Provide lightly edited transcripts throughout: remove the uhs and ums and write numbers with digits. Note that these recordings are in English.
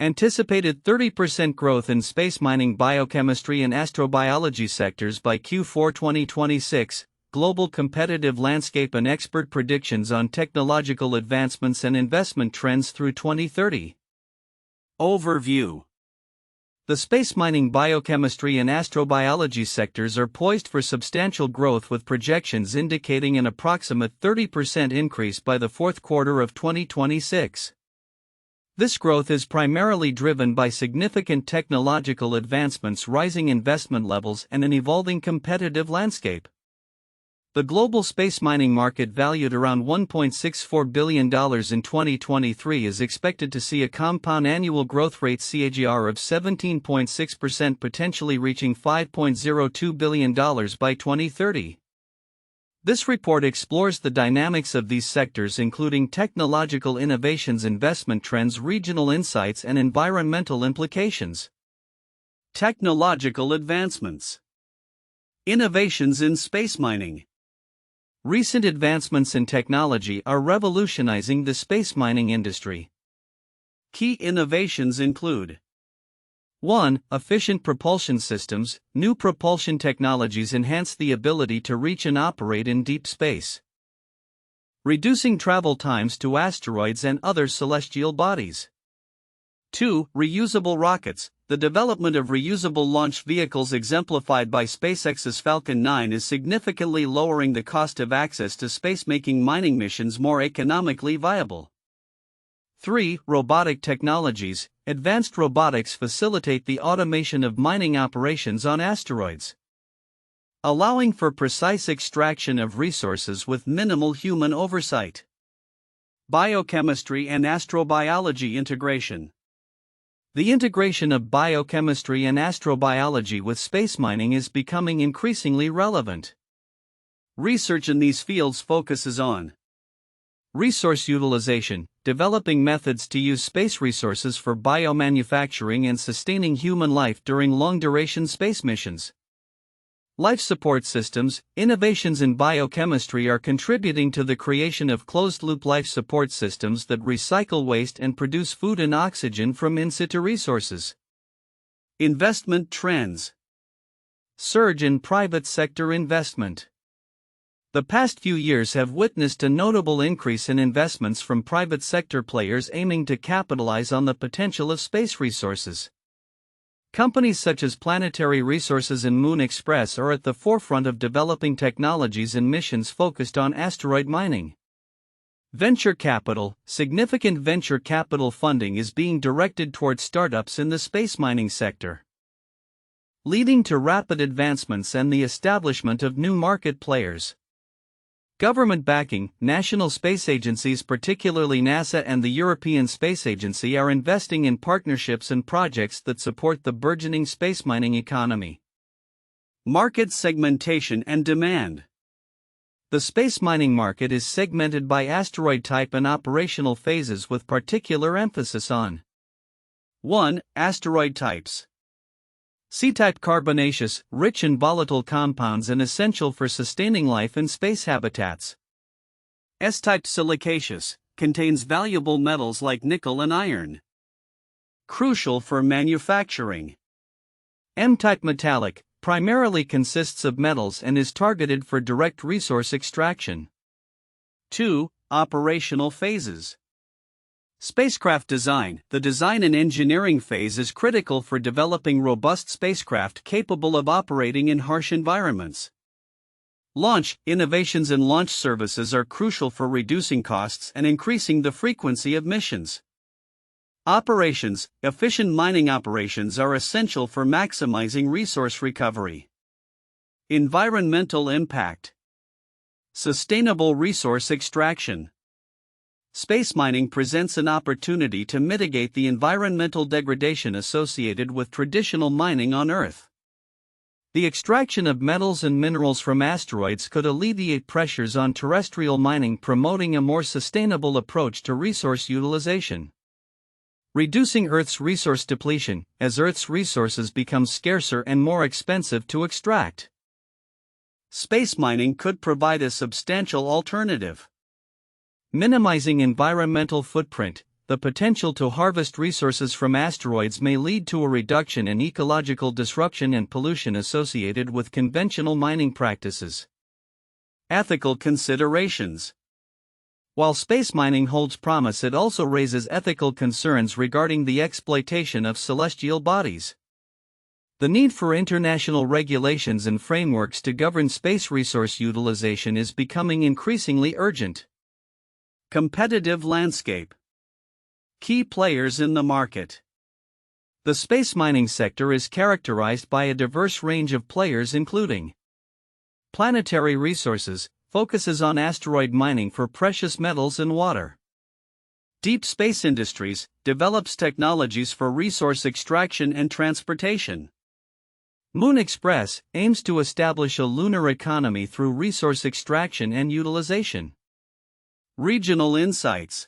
Anticipated 30% growth in space mining, biochemistry, and astrobiology sectors by Q4 2026, global competitive landscape and expert predictions on technological advancements and investment trends through 2030. Overview. The space mining, biochemistry, and astrobiology sectors are poised for substantial growth, with projections indicating an approximate 30% increase by the fourth quarter of 2026. This growth is primarily driven by significant technological advancements, rising investment levels, and an evolving competitive landscape. The global space mining market, valued around $1.64 billion in 2023, is expected to see a compound annual growth rate (CAGR) of 17.6%, potentially reaching $5.02 billion by 2030. This report explores the dynamics of these sectors, including technological innovations, investment trends, regional insights, and environmental implications. Technological advancements. Innovations in space mining. Recent advancements in technology are revolutionizing the space mining industry. Key innovations include: 1. Efficient propulsion systems. New propulsion technologies enhance the ability to reach and operate in deep space, reducing travel times to asteroids and other celestial bodies. 2. Reusable rockets. The development of reusable launch vehicles, exemplified by SpaceX's Falcon 9, is significantly lowering the cost of access to space, making mining missions more economically viable. 3. Robotic technologies. Advanced robotics facilitate the automation of mining operations on asteroids, allowing for precise extraction of resources with minimal human oversight. Biochemistry and astrobiology integration. The integration of biochemistry and astrobiology with space mining is becoming increasingly relevant. Research in these fields focuses on resource utilization, developing methods to use space resources for biomanufacturing and sustaining human life during long-duration space missions. Life support systems. Innovations in biochemistry are contributing to the creation of closed-loop life support systems that recycle waste and produce food and oxygen from in-situ resources. Investment trends. Surge in private sector investment. The past few years have witnessed a notable increase in investments from private sector players aiming to capitalize on the potential of space resources. Companies such as Planetary Resources and Moon Express are at the forefront of developing technologies and missions focused on asteroid mining. Venture capital. Significant venture capital funding is being directed towards startups in the space mining sector, leading to rapid advancements and the establishment of new market players. Government backing. National space agencies, particularly NASA and the European Space Agency, are investing in partnerships and projects that support the burgeoning space mining economy. Market segmentation and demand. The space mining market is segmented by asteroid type and operational phases, with particular emphasis on 1. Asteroid types. C-type: carbonaceous, rich in volatile compounds and essential for sustaining life in space habitats. S-type: silicaceous, contains valuable metals like nickel and iron, crucial for manufacturing. M-type: metallic, primarily consists of metals and is targeted for direct resource extraction. 2. Operational phases. Spacecraft design. The design and engineering phase is critical for developing robust spacecraft capable of operating in harsh environments. Launch. Innovations in launch services are crucial for reducing costs and increasing the frequency of missions. Operations. Efficient mining operations are essential for maximizing resource recovery. Environmental impact. Sustainable resource extraction. Space mining presents an opportunity to mitigate the environmental degradation associated with traditional mining on Earth. The extraction of metals and minerals from asteroids could alleviate pressures on terrestrial mining, promoting a more sustainable approach to resource utilization. Reducing Earth's resource depletion, as Earth's resources become scarcer and more expensive to extract. Space mining could provide a substantial alternative. Minimizing environmental footprint. the potential to harvest resources from asteroids may lead to a reduction in ecological disruption and pollution associated with conventional mining practices. Ethical considerations. While space mining holds promise, it also raises ethical concerns regarding the exploitation of celestial bodies. The need for international regulations and frameworks to govern space resource utilization is becoming increasingly urgent. Competitive landscape. Key players in the market. The space mining sector is characterized by a diverse range of players, including Planetary Resources, focuses on asteroid mining for precious metals and water. Deep Space Industries, develops technologies for resource extraction and transportation. Moon Express aims to establish a lunar economy through resource extraction and utilization. Regional insights.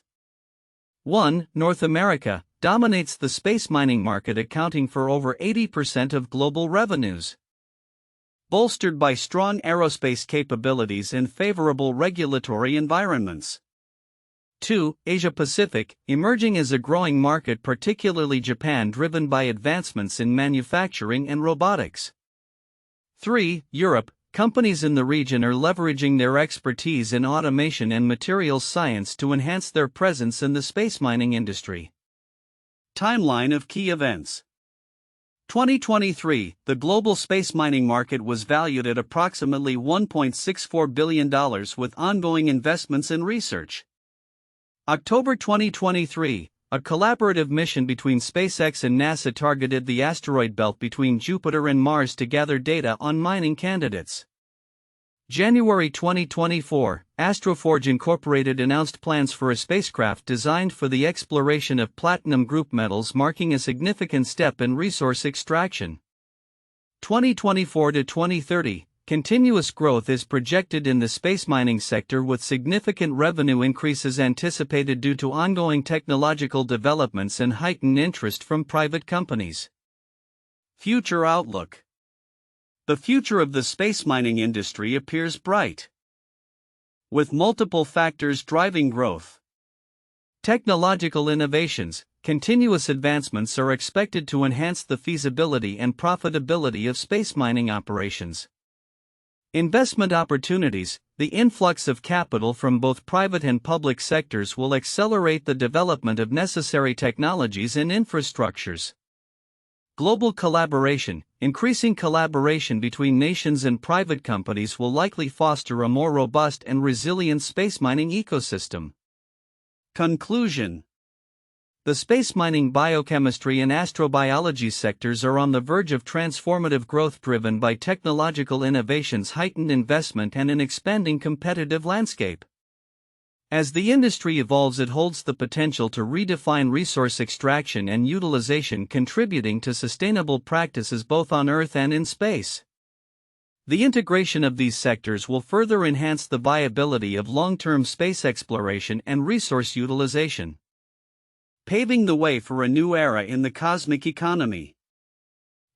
1. North America dominates the space mining market, accounting for over 80% of global revenues. Bolstered by strong aerospace capabilities and favorable regulatory environments. 2. Asia Pacific, emerging as a growing market, particularly Japan, driven by advancements in manufacturing and robotics. 3. Europe, companies in the region are leveraging their expertise in automation and materials science to enhance their presence in the space mining industry. Timeline of key events. 2023, the global space mining market was valued at approximately $1.64 billion with ongoing investments in research. October 2023, a collaborative mission between SpaceX and NASA targeted the asteroid belt between Jupiter and Mars to gather data on mining candidates. January 2024, Astroforge Incorporated announced plans for a spacecraft designed for the exploration of platinum group metals, marking a significant step in resource extraction. 2024 to 2030, continuous growth is projected in the space mining sector, with significant revenue increases anticipated due to ongoing technological developments and heightened interest from private companies. Future outlook. The future of the space mining industry appears bright, with multiple factors driving growth. Technological innovations, continuous advancements are expected to enhance the feasibility and profitability of space mining operations. Investment opportunities. The influx of capital from both private and public sectors will accelerate the development of necessary technologies and infrastructures. Global collaboration. Increasing collaboration between nations and private companies will likely foster a more robust and resilient space mining ecosystem. Conclusion. The space mining, biochemistry, and astrobiology sectors are on the verge of transformative growth driven by technological innovations, heightened investment, and an expanding competitive landscape. As the industry evolves, it holds the potential to redefine resource extraction and utilization, contributing to sustainable practices both on Earth and in space. The integration of these sectors will further enhance the viability of long-term space exploration and resource utilization, paving the way for a new era in the cosmic economy.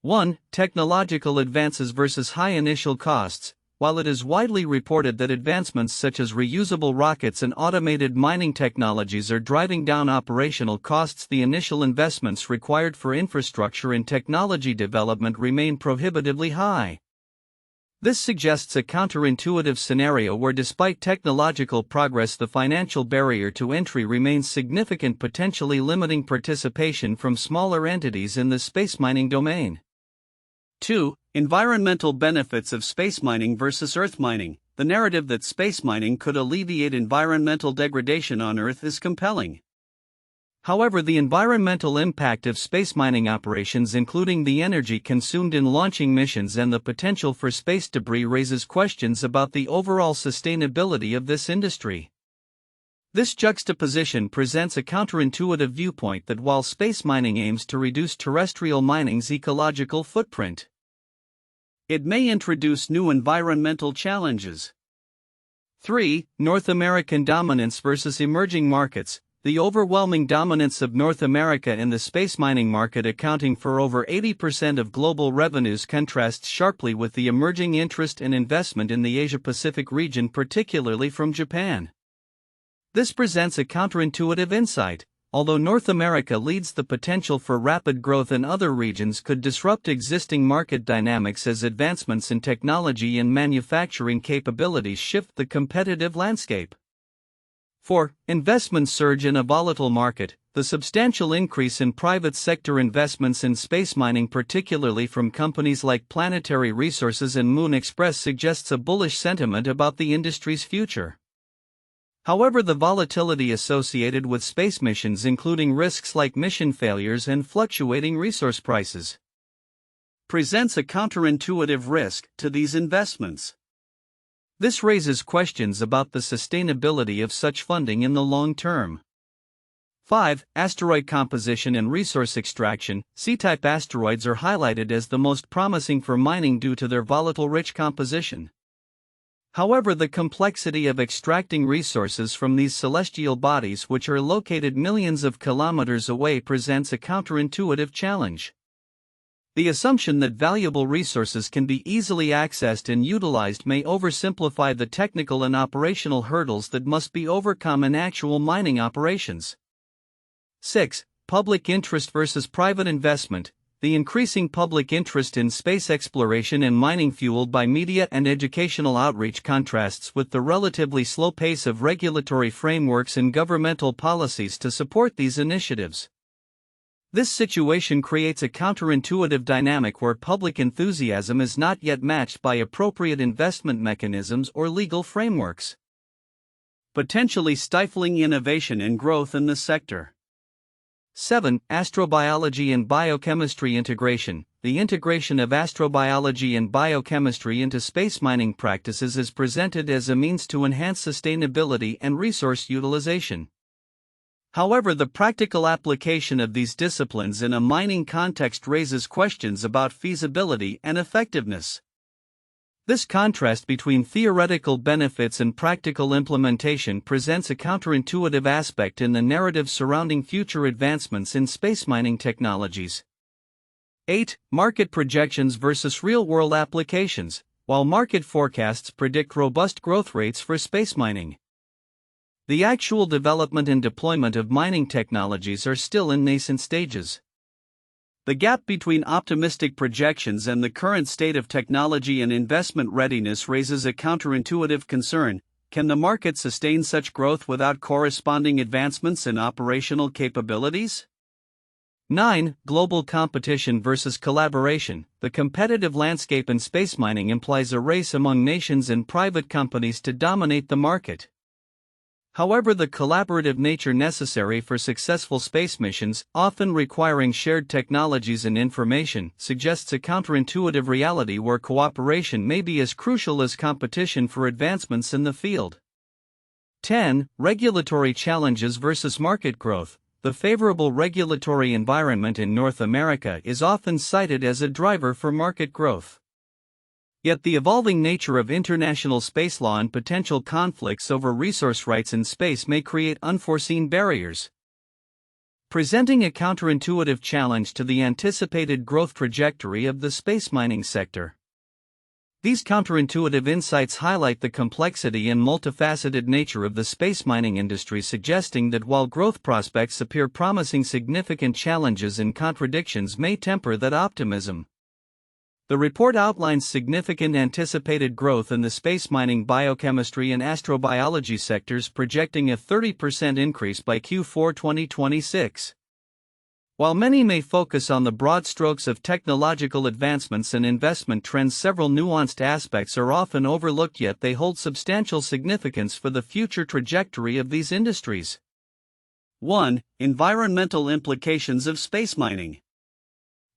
1. Technological advances versus high initial costs. While it is widely reported that advancements such as reusable rockets and automated mining technologies are driving down operational costs, the initial investments required for infrastructure and technology development remain prohibitively high. This suggests a counterintuitive scenario where, despite technological progress, the financial barrier to entry remains significant, potentially limiting participation from smaller entities in the space mining domain. 2. Environmental benefits of space mining versus Earth mining. The narrative that space mining could alleviate environmental degradation on Earth is compelling. However, the environmental impact of space mining operations, including the energy consumed in launching missions and the potential for space debris, raises questions about the overall sustainability of this industry. This juxtaposition presents a counterintuitive viewpoint that while space mining aims to reduce terrestrial mining's ecological footprint, it may introduce new environmental challenges. 3. North American dominance versus emerging markets. The overwhelming dominance of North America in the space mining market, accounting for over 80% of global revenues, contrasts sharply with the emerging interest and investment in the Asia-Pacific region, particularly from Japan. This presents a counterintuitive insight. although North America leads, the potential for rapid growth in other regions could disrupt existing market dynamics as advancements in technology and manufacturing capabilities shift the competitive landscape. 4. Investment surge in a volatile market. The substantial increase in private sector investments in space mining, particularly from companies like Planetary Resources and Moon Express, suggests a bullish sentiment about the industry's future. However, the volatility associated with space missions, including risks like mission failures and fluctuating resource prices, presents a counterintuitive risk to these investments. This raises questions about the sustainability of such funding in the long term. 5. Asteroid composition and resource extraction. C-type asteroids are highlighted as the most promising for mining due to their volatile rich composition. However, the complexity of extracting resources from these celestial bodies, which are located millions of kilometers away, presents a counterintuitive challenge. The assumption that valuable resources can be easily accessed and utilized may oversimplify the technical and operational hurdles that must be overcome in actual mining operations. 6. Public interest versus private investment. The increasing public interest in space exploration and mining, fueled by media and educational outreach, contrasts with the relatively slow pace of regulatory frameworks and governmental policies to support these initiatives. This situation creates a counterintuitive dynamic where public enthusiasm is not yet matched by appropriate investment mechanisms or legal frameworks, potentially stifling innovation and growth in the sector. 7. Astrobiology and biochemistry integration. The integration of astrobiology and biochemistry into space mining practices is presented as a means to enhance sustainability and resource utilization. However, the practical application of these disciplines in a mining context raises questions about feasibility and effectiveness. This contrast between theoretical benefits and practical implementation presents a counterintuitive aspect in the narrative surrounding future advancements in space mining technologies. 8. Market projections versus real-world applications. While market forecasts predict robust growth rates for space mining, the actual development and deployment of mining technologies are still in nascent stages. The gap between optimistic projections and the current state of technology and investment readiness raises a counterintuitive concern. Can the market sustain such growth without corresponding advancements in operational capabilities? 9. Global competition versus collaboration. The competitive landscape in space mining implies a race among nations and private companies to dominate the market. However, the collaborative nature necessary for successful space missions, often requiring shared technologies and information, suggests a counterintuitive reality where cooperation may be as crucial as competition for advancements in the field. 10. Regulatory challenges versus market growth. The favorable regulatory environment in North America is often cited as a driver for market growth. Yet the evolving nature of international space law and potential conflicts over resource rights in space may create unforeseen barriers, presenting a counterintuitive challenge to the anticipated growth trajectory of the space mining sector. These counterintuitive insights highlight the complexity and multifaceted nature of the space mining industry, suggesting that while growth prospects appear promising, significant challenges and contradictions may temper that optimism. The report outlines significant anticipated growth in the space mining, biochemistry, and astrobiology sectors, projecting a 30% increase by Q4 2026. While many may focus on the broad strokes of technological advancements and investment trends, several nuanced aspects are often overlooked, yet they hold substantial significance for the future trajectory of these industries. 1. Environmental implications of space mining.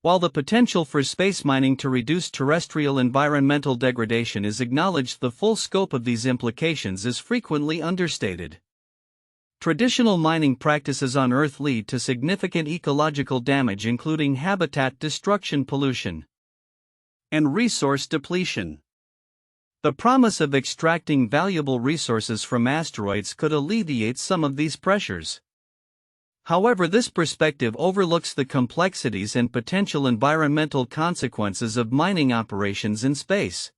While the potential for space mining to reduce terrestrial environmental degradation is acknowledged, the full scope of these implications is frequently understated. Traditional mining practices on Earth lead to significant ecological damage, including habitat destruction, pollution, and resource depletion. The promise of extracting valuable resources from asteroids could alleviate some of these pressures. However, this perspective overlooks the complexities and potential environmental consequences of mining operations in space.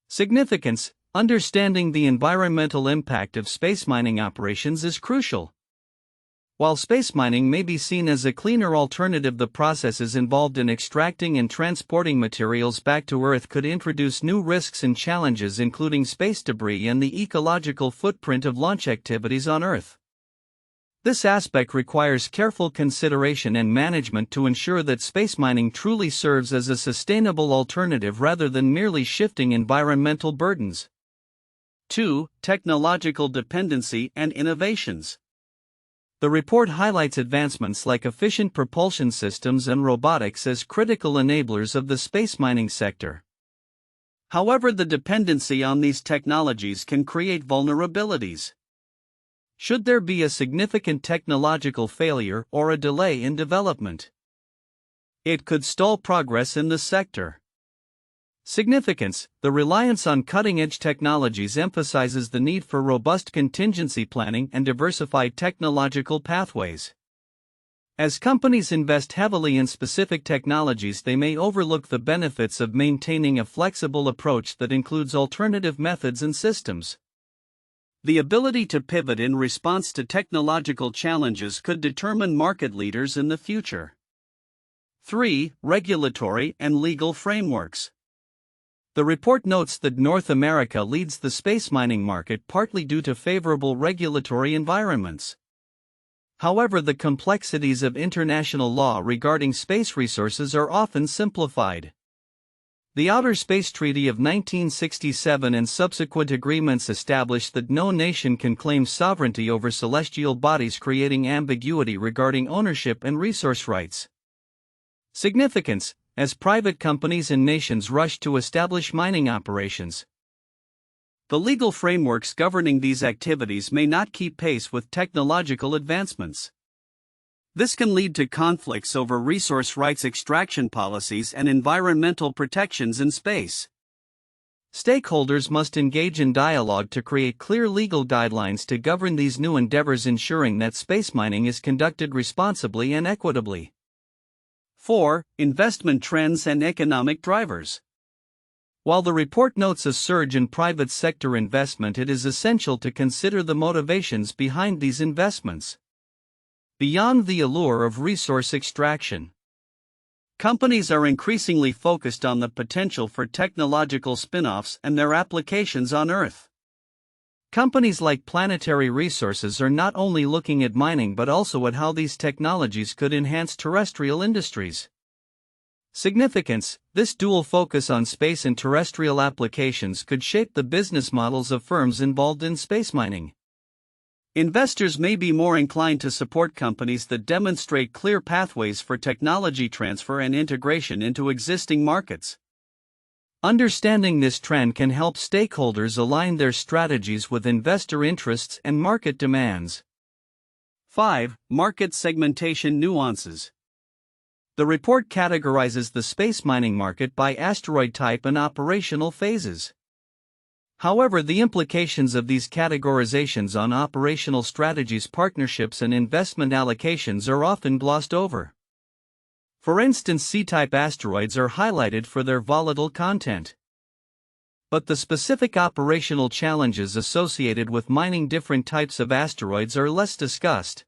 Significance: understanding the environmental impact of space mining operations is crucial. While space mining may be seen as a cleaner alternative, the processes involved in extracting and transporting materials back to Earth could introduce new risks and challenges, including space debris and the ecological footprint of launch activities on Earth. This aspect requires careful consideration and management to ensure that space mining truly serves as a sustainable alternative rather than merely shifting environmental burdens. 2. Technological dependency and innovations. The report highlights advancements like efficient propulsion systems and robotics as critical enablers of the space mining sector. However, the dependency on these technologies can create vulnerabilities. Should there be a significant technological failure or a delay in development, it could stall progress in the sector. Significance: the reliance on cutting-edge technologies emphasizes the need for robust contingency planning and diversified technological pathways. As companies invest heavily in specific technologies, they may overlook the benefits of maintaining a flexible approach that includes alternative methods and systems. The ability to pivot in response to technological challenges could determine market leaders in the future. 3. Regulatory and legal frameworks. The report notes that North America leads the space mining market partly due to favorable regulatory environments. However, the complexities of international law regarding space resources are often simplified. The Outer Space Treaty of 1967 and subsequent agreements established that no nation can claim sovereignty over celestial bodies, creating ambiguity regarding ownership and resource rights. Significance: as private companies and nations rush to establish mining operations, the legal frameworks governing these activities may not keep pace with technological advancements. This can lead to conflicts over resource rights, extraction policies, and environmental protections in space. Stakeholders must engage in dialogue to create clear legal guidelines to govern these new endeavors, ensuring that space mining is conducted responsibly and equitably. 4. Investment trends and economic drivers. While the report notes a surge in private sector investment, it is essential to consider the motivations behind these investments. Beyond the allure of resource extraction, companies are increasingly focused on the potential for technological spin-offs and their applications on Earth. Companies like Planetary Resources are not only looking at mining but also at how these technologies could enhance terrestrial industries. Significance: this dual focus on space and terrestrial applications could shape the business models of firms involved in space mining. Investors may be more inclined to support companies that demonstrate clear pathways for technology transfer and integration into existing markets. Understanding this trend can help stakeholders align their strategies with investor interests and market demands. 5. Market segmentation nuances. The report categorizes the space mining market by asteroid type and operational phases. However, the implications of these categorizations on operational strategies, partnerships, and investment allocations are often glossed over. For instance, C-type asteroids are highlighted for their volatile content. But the specific operational challenges associated with mining different types of asteroids are less discussed.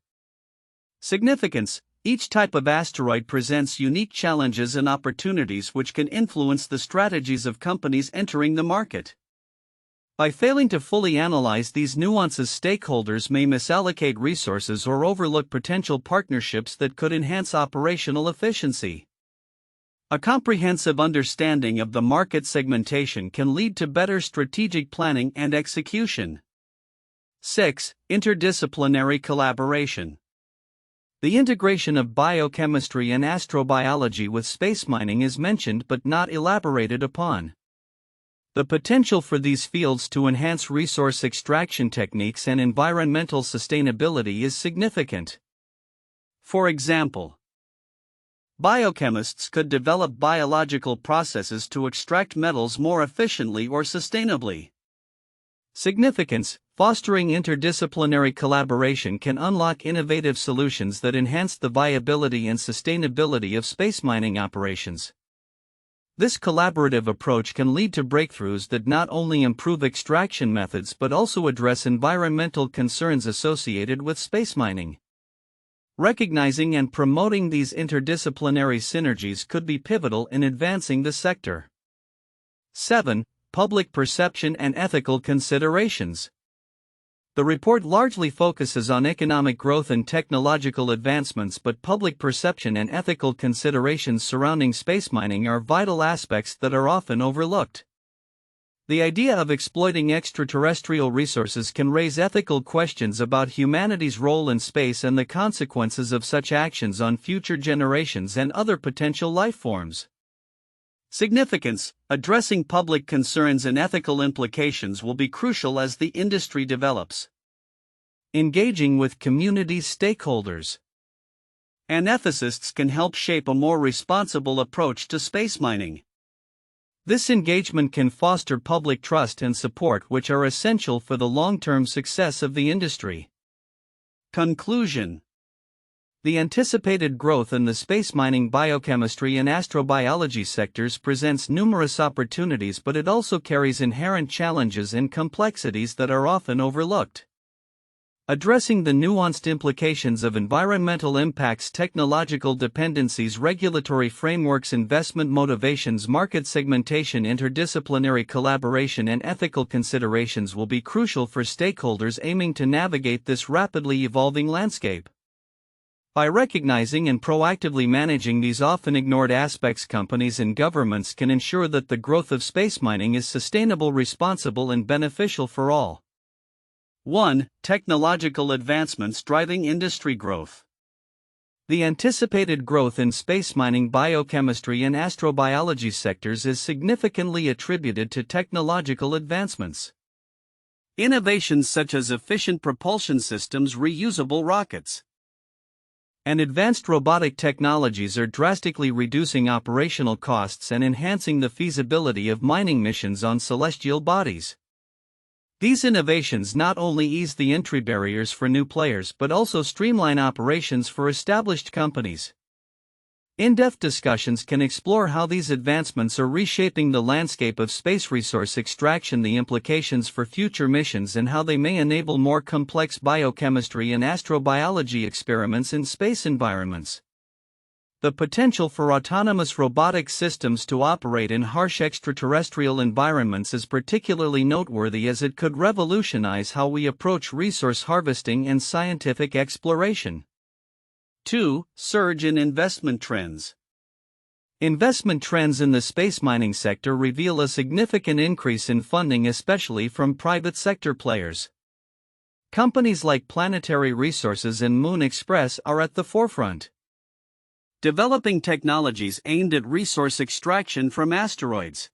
Significance: each type of asteroid presents unique challenges and opportunities which can influence the strategies of companies entering the market. By failing to fully analyze these nuances, stakeholders may misallocate resources or overlook potential partnerships that could enhance operational efficiency. A comprehensive understanding of the market segmentation can lead to better strategic planning and execution. 6. Interdisciplinary collaboration. The integration of biochemistry and astrobiology with space mining is mentioned but not elaborated upon. The potential for these fields to enhance resource extraction techniques and environmental sustainability is significant. For example, biochemists could develop biological processes to extract metals more efficiently or sustainably. Significance: fostering interdisciplinary collaboration can unlock innovative solutions that enhance the viability and sustainability of space mining operations. This collaborative approach can lead to breakthroughs that not only improve extraction methods but also address environmental concerns associated with space mining. Recognizing and promoting these interdisciplinary synergies could be pivotal in advancing the sector. 7. Public perception and ethical considerations. The report largely focuses on economic growth and technological advancements, but public perception and ethical considerations surrounding space mining are vital aspects that are often overlooked. The idea of exploiting extraterrestrial resources can raise ethical questions about humanity's role in space and the consequences of such actions on future generations and other potential life forms. Significance: addressing public concerns and ethical implications will be crucial as the industry develops. Engaging with community stakeholders and ethicists can help shape a more responsible approach to space mining. This engagement can foster public trust and support, which are essential for the long-term success of the industry. Conclusion: the anticipated growth in the space mining, biochemistry, and astrobiology sectors presents numerous opportunities, but it also carries inherent challenges and complexities that are often overlooked. Addressing the nuanced implications of environmental impacts, technological dependencies, regulatory frameworks, investment motivations, market segmentation, interdisciplinary collaboration, and ethical considerations will be crucial for stakeholders aiming to navigate this rapidly evolving landscape. By recognizing and proactively managing these often ignored aspects, companies and governments can ensure that the growth of space mining is sustainable, responsible, and beneficial for all. 1. Technological advancements driving industry growth. The anticipated growth in space mining, biochemistry, and astrobiology sectors is significantly attributed to technological advancements. Innovations such as efficient propulsion systems, reusable rockets, and advanced robotic technologies are drastically reducing operational costs and enhancing the feasibility of mining missions on celestial bodies. These innovations not only ease the entry barriers for new players but also streamline operations for established companies. In-depth discussions can explore how these advancements are reshaping the landscape of space resource extraction, the implications for future missions, and how they may enable more complex biochemistry and astrobiology experiments in space environments. The potential for autonomous robotic systems to operate in harsh extraterrestrial environments is particularly noteworthy, as it could revolutionize how we approach resource harvesting and scientific exploration. 2. Surge in investment trends. Investment trends in the space mining sector reveal a significant increase in funding, especially from private sector players. Companies like Planetary Resources and Moon Express are at the forefront, developing technologies aimed at resource extraction from asteroids.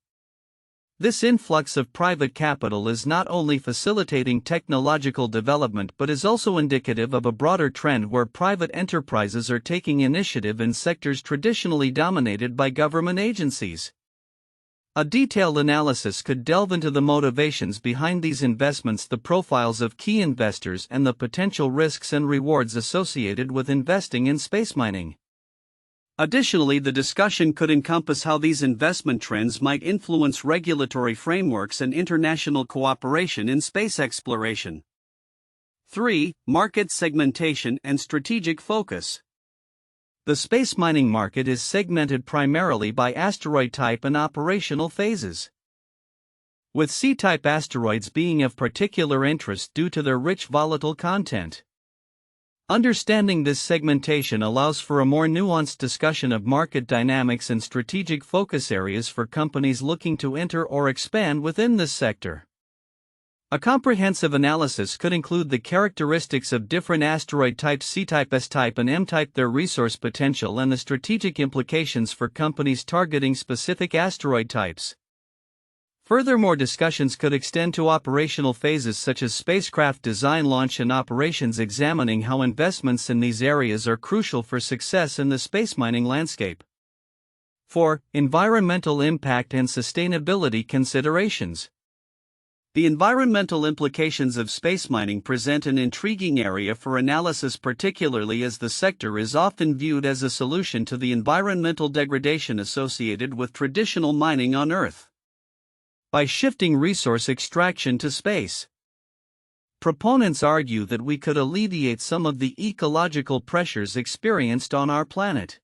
This influx of private capital is not only facilitating technological development but is also indicative of a broader trend where private enterprises are taking initiative in sectors traditionally dominated by government agencies. A detailed analysis could delve into the motivations behind these investments, the profiles of key investors, and the potential risks and rewards associated with investing in space mining. Additionally, the discussion could encompass how these investment trends might influence regulatory frameworks and international cooperation in space exploration. 3. Market segmentation and strategic focus. The space mining market is segmented primarily by asteroid type and operational phases, with C-type asteroids being of particular interest due to their rich volatile content. Understanding this segmentation allows for a more nuanced discussion of market dynamics and strategic focus areas for companies looking to enter or expand within this sector. A comprehensive analysis could include the characteristics of different asteroid types, C-type, S-type, and M-type, their resource potential, and the strategic implications for companies targeting specific asteroid types. Furthermore, discussions could extend to operational phases such as spacecraft design, launch, and operations, examining how investments in these areas are crucial for success in the space mining landscape. 4. Environmental impact and sustainability considerations. The environmental implications of space mining present an intriguing area for analysis, particularly as the sector is often viewed as a solution to the environmental degradation associated with traditional mining on Earth. By shifting resource extraction to space, Proponents argue that we could alleviate some of the ecological pressures experienced on our planet.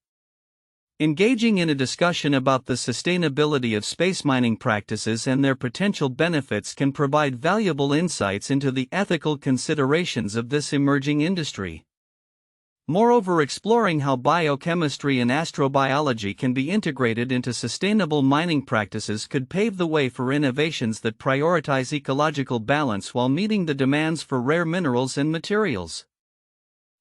Engaging in a discussion about the sustainability of space mining practices and their potential benefits can provide valuable insights into the ethical considerations of this emerging industry. Moreover, exploring how biochemistry and astrobiology can be integrated into sustainable mining practices could pave the way for innovations that prioritize ecological balance while meeting the demands for rare minerals and materials.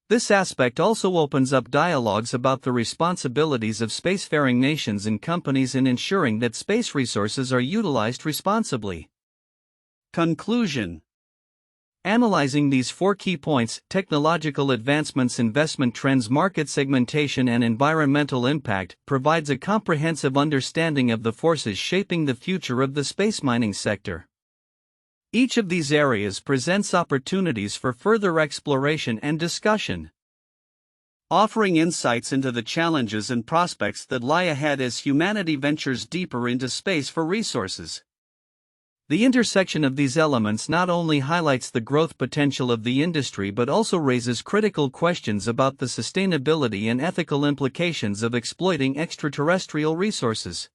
This aspect also opens up dialogues about the responsibilities of spacefaring nations and companies in ensuring that space resources are utilized responsibly. Conclusion. Analyzing these 4 key points: technological advancements, investment trends, market segmentation, and environmental impact, provides a comprehensive understanding of the forces shaping the future of the space mining sector. Each of these areas presents opportunities for further exploration and discussion, offering insights into the challenges and prospects that lie ahead as humanity ventures deeper into space for resources. The intersection of these elements not only highlights the growth potential of the industry but also raises critical questions about the sustainability and ethical implications of exploiting extraterrestrial resources.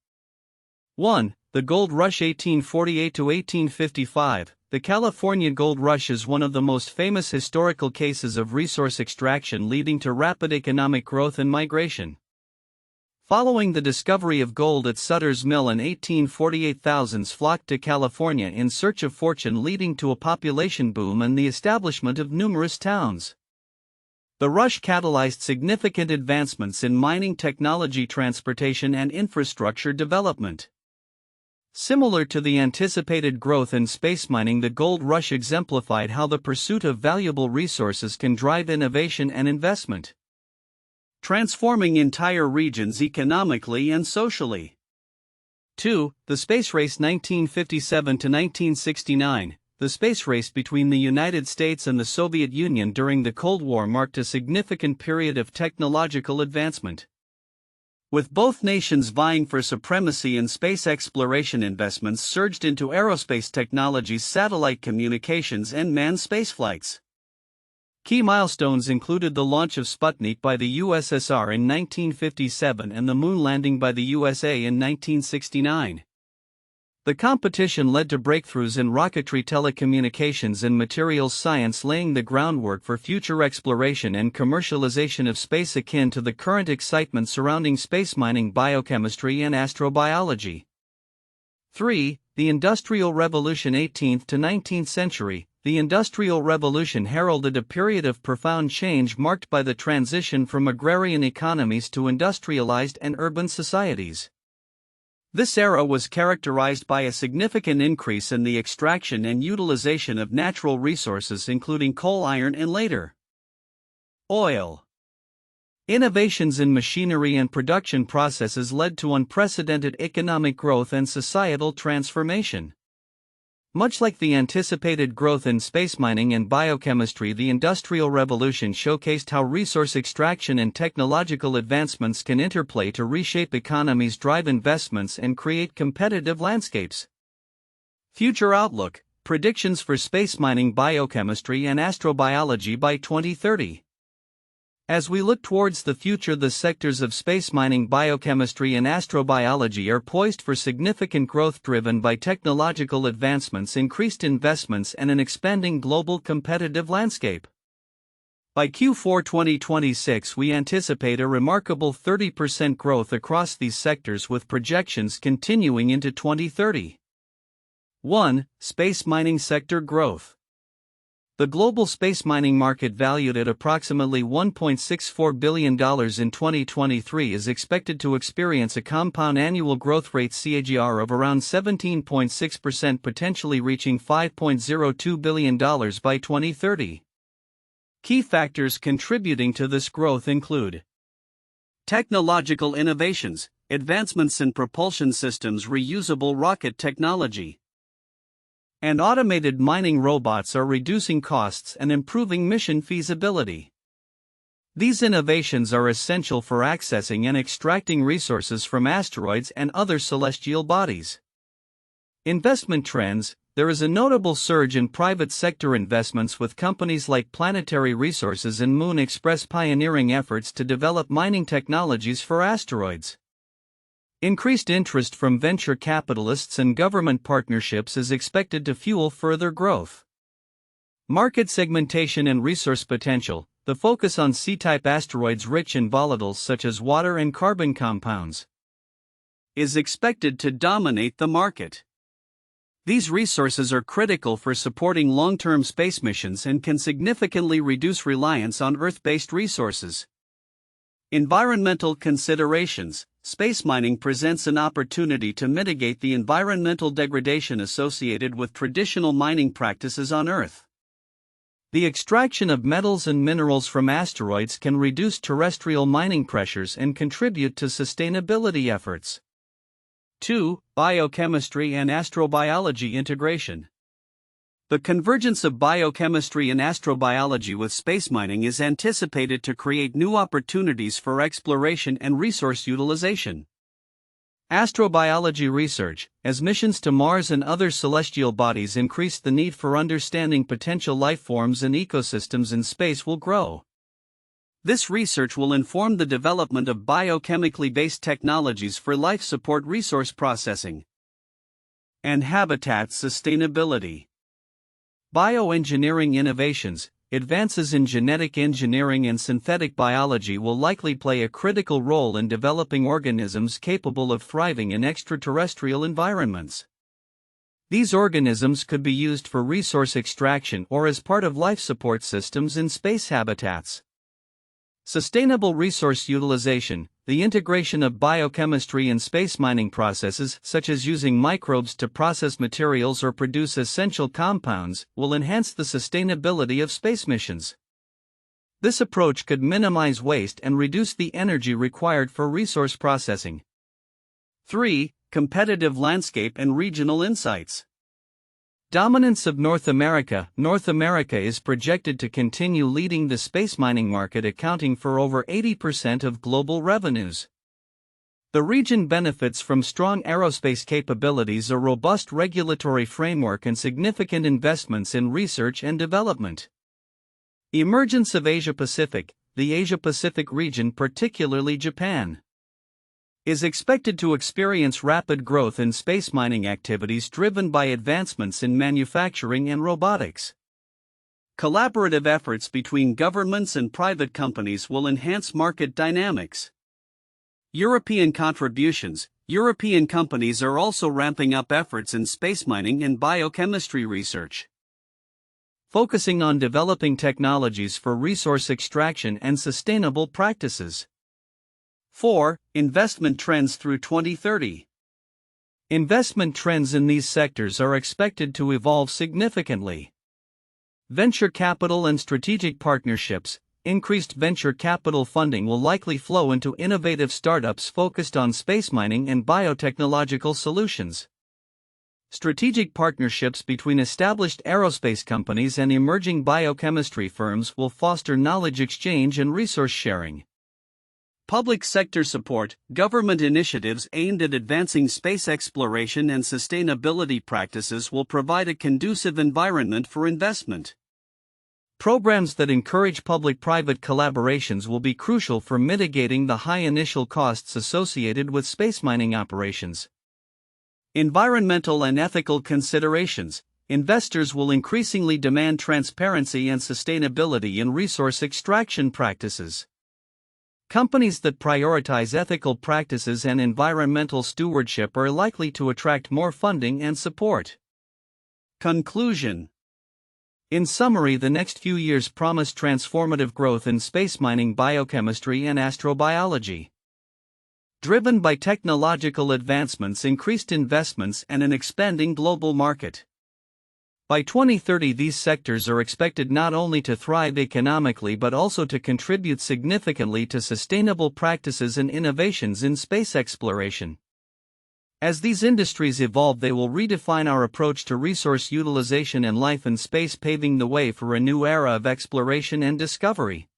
1. The Gold Rush 1848 to 1855. The California Gold Rush is one of the most famous historical cases of resource extraction leading to rapid economic growth and migration. Following the discovery of gold at Sutter's Mill in 1848, thousands flocked to California in search of fortune, leading to a population boom and the establishment of numerous towns. The rush catalyzed significant advancements in mining technology, transportation, and infrastructure development. Similar to the anticipated growth in space mining, the gold rush exemplified how the pursuit of valuable resources can drive innovation and investment, transforming entire regions economically and socially. 2. The Space Race 1957 to 1969. The space race between the United States and the Soviet Union during the Cold War marked a significant period of technological advancement. With both nations vying for supremacy in space exploration, investments surged into aerospace technologies, satellite communications, and manned spaceflights. Key milestones included the launch of Sputnik by the USSR in 1957 and the moon landing by the USA in 1969. The competition led to breakthroughs in rocketry, telecommunications, and materials science, laying the groundwork for future exploration and commercialization of space akin to the current excitement surrounding space mining, biochemistry, and astrobiology. 3. The Industrial Revolution 18th to 19th century. The Industrial Revolution heralded a period of profound change marked by the transition from agrarian economies to industrialized and urban societies. This era was characterized by a significant increase in the extraction and utilization of natural resources, including coal, iron, and later oil. Innovations in machinery and production processes led to unprecedented economic growth and societal transformation. Much like the anticipated growth in space mining and biochemistry, the Industrial Revolution showcased how resource extraction and technological advancements can interplay to reshape economies, drive investments, and create competitive landscapes. Future outlook: predictions for space mining, biochemistry, and astrobiology by 2030. As we look towards the future, the sectors of space mining, biochemistry, and astrobiology are poised for significant growth driven by technological advancements, increased investments, and an expanding global competitive landscape. By Q4 2026, we anticipate a remarkable 30% growth across these sectors, with projections continuing into 2030. 1. Space mining sector growth. The global space mining market, valued at approximately $1.64 billion in 2023, is expected to experience a compound annual growth rate (CAGR) of around 17.6%, potentially reaching $5.02 billion by 2030. Key factors contributing to this growth include technological innovations, advancements in propulsion systems, reusable rocket technology, and automated mining robots are reducing costs and improving mission feasibility. These innovations are essential for accessing and extracting resources from asteroids and other celestial bodies. Investment trends: there is a notable surge in private sector investments with companies like Planetary Resources and Moon Express pioneering efforts to develop mining technologies for asteroids. Increased interest from venture capitalists and government partnerships is expected to fuel further growth. Market segmentation and resource potential. The focus on C-type asteroids rich in volatiles such as water and carbon compounds is expected to dominate the market. These resources are critical for supporting long-term space missions and can significantly reduce reliance on Earth-based resources. Environmental considerations. Space mining presents an opportunity to mitigate the environmental degradation associated with traditional mining practices on Earth. The extraction of metals and minerals from asteroids can reduce terrestrial mining pressures and contribute to sustainability efforts. 2. Biochemistry and astrobiology integration. The convergence of biochemistry and astrobiology with space mining is anticipated to create new opportunities for exploration and resource utilization. Astrobiology research, as missions to Mars and other celestial bodies increase the need for understanding potential life forms and ecosystems in space, will grow. This research will inform the development of biochemically based technologies for life support resource processing and habitat sustainability. Bioengineering innovations. Advances in genetic engineering and synthetic biology will likely play a critical role in developing organisms capable of thriving in extraterrestrial environments. These organisms could be used for resource extraction or as part of life support systems in space habitats. Sustainable resource utilization. The integration of biochemistry in space mining processes, such as using microbes to process materials or produce essential compounds, will enhance the sustainability of space missions. This approach could minimize waste and reduce the energy required for resource processing. 3. Competitive landscape and regional insights. Dominance of North America. North America is projected to continue leading the space mining market, accounting for over 80% of global revenues. The region benefits from strong aerospace capabilities, a robust regulatory framework, and significant investments in research and development. Emergence of Asia-Pacific. The Asia-Pacific region, particularly Japan, is expected to experience rapid growth in space mining activities driven by advancements in manufacturing and robotics. Collaborative efforts between governments and private companies will enhance market dynamics. European contributions. European companies are also ramping up efforts in space mining and biochemistry research, focusing on developing technologies for resource extraction and sustainable practices. 4. Investment trends through 2030. Investment trends in these sectors are expected to evolve significantly. Venture capital and strategic partnerships. Increased venture capital funding will likely flow into innovative startups focused on space mining and biotechnological solutions. Strategic partnerships between established aerospace companies and emerging biochemistry firms will foster knowledge exchange and resource sharing. Public sector support. Government initiatives aimed at advancing space exploration and sustainability practices will provide a conducive environment for investment. Programs that encourage public-private collaborations will be crucial for mitigating the high initial costs associated with space mining operations. Environmental and ethical considerations. Investors will increasingly demand transparency and sustainability in resource extraction practices. Companies that prioritize ethical practices and environmental stewardship are likely to attract more funding and support. Conclusion. In summary, the next few years promise transformative growth in space mining, biochemistry, and astrobiology. Driven by technological advancements, increased investments, and an expanding global market. By 2030, these sectors are expected not only to thrive economically but also to contribute significantly to sustainable practices and innovations in space exploration. As these industries evolve, they will redefine our approach to resource utilization and life in space, paving the way for a new era of exploration and discovery.